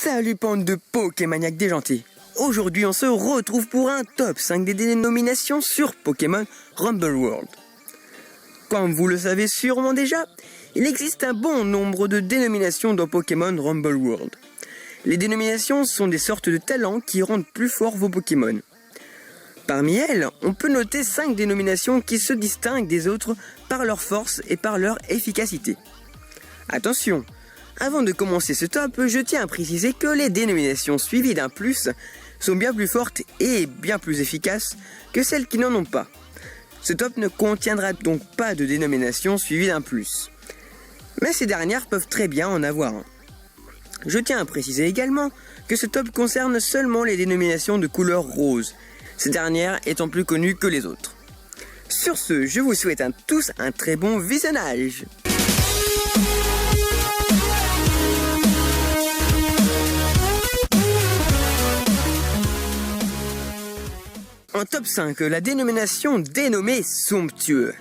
Salut bande de Pokémaniacs déjantés. Aujourd'hui on se retrouve pour un top 5 des dénominations sur Pokémon Rumble World. Comme vous le savez sûrement déjà, il existe un bon nombre de dénominations dans Pokémon Rumble World. Les dénominations sont des sortes de talents qui rendent plus forts vos Pokémon. Parmi elles, on peut noter 5 dénominations qui se distinguent des autres par leur force et par leur efficacité. Attention, avant de commencer ce top, je tiens à préciser que les dénominations suivies d'un plus sont bien plus fortes et bien plus efficaces que celles qui n'en ont pas. Ce top ne contiendra donc pas de dénomination suivie d'un plus. Mais ces dernières peuvent très bien en avoir un. Je tiens à préciser également que ce top concerne seulement les dénominations de couleur rose, ces dernières étant plus connues que les autres. Sur ce, je vous souhaite à tous un très bon visionnage. En top 5, la dénomination dénommée somptueux.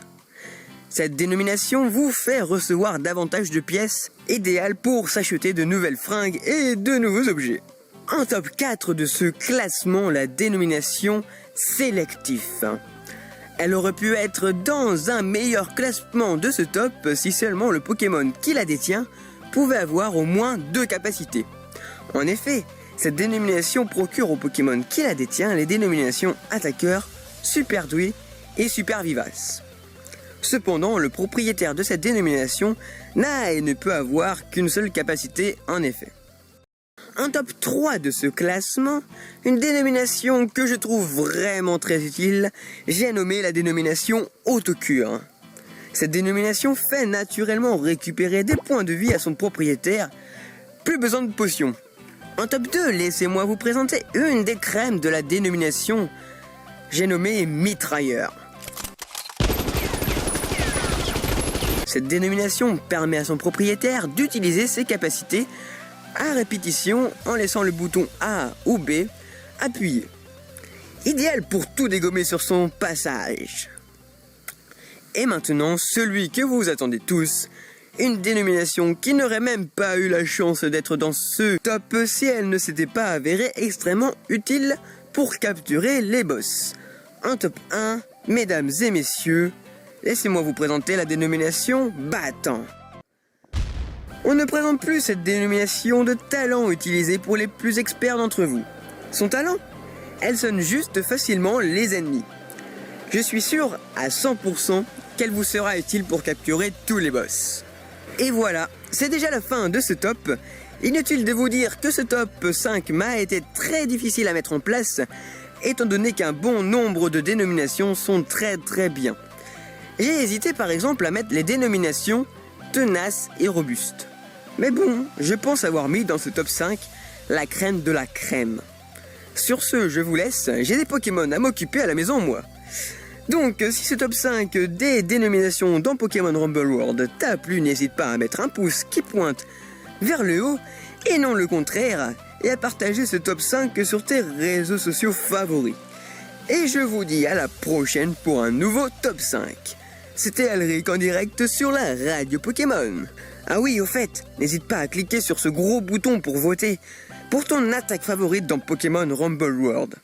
Cette dénomination vous fait recevoir davantage de pièces, idéales pour s'acheter de nouvelles fringues et de nouveaux objets. En top 4 de ce classement, la dénomination sélectif. Elle aurait pu être dans un meilleur classement de ce top si seulement le Pokémon qui la détient pouvait avoir au moins 2 capacités. En effet, cette dénomination procure au Pokémon qui la détient les dénominations attaqueur, super doué et super vivace. Cependant, le propriétaire de cette dénomination n'a et ne peut avoir qu'une seule capacité en effet. En top 3 de ce classement, une dénomination que je trouve vraiment très utile, j'ai nommé la dénomination autocure. Cette dénomination fait naturellement récupérer des points de vie à son propriétaire, plus besoin de potions. En top 2, laissez-moi vous présenter une des crèmes de la dénomination, j'ai nommé mitrailleur. Cette dénomination permet à son propriétaire d'utiliser ses capacités à répétition en laissant le bouton A ou B appuyé. Idéal pour tout dégommer sur son passage. Et maintenant, celui que vous attendez tous, une dénomination qui n'aurait même pas eu la chance d'être dans ce top si elle ne s'était pas avérée extrêmement utile pour capturer les boss. En top 1, mesdames et messieurs, laissez-moi vous présenter la dénomination battant. On ne présente plus cette dénomination de talent utilisée pour les plus experts d'entre vous. Son talent ? Elle sonne juste facilement les ennemis. Je suis sûr à 100% qu'elle vous sera utile pour capturer tous les boss. Et voilà, c'est déjà la fin de ce top. Inutile de vous dire que ce top 5 m'a été très difficile à mettre en place, étant donné qu'un bon nombre de dénominations sont très bien. J'ai hésité par exemple à mettre les dénominations tenaces et robustes. Mais bon, je pense avoir mis dans ce top 5 la crème de la crème. Sur ce, je vous laisse, j'ai des Pokémon à m'occuper à la maison moi. Donc, si ce top 5 des dénominations dans Pokémon Rumble World t'a plu, n'hésite pas à mettre un pouce qui pointe vers le haut et non le contraire, et à partager ce top 5 sur tes réseaux sociaux favoris. Et je vous dis à la prochaine pour un nouveau top 5. C'était Alric en direct sur la radio Pokémon. Ah oui, au fait, n'hésite pas à cliquer sur ce gros bouton pour voter pour ton attaque favorite dans Pokémon Rumble World.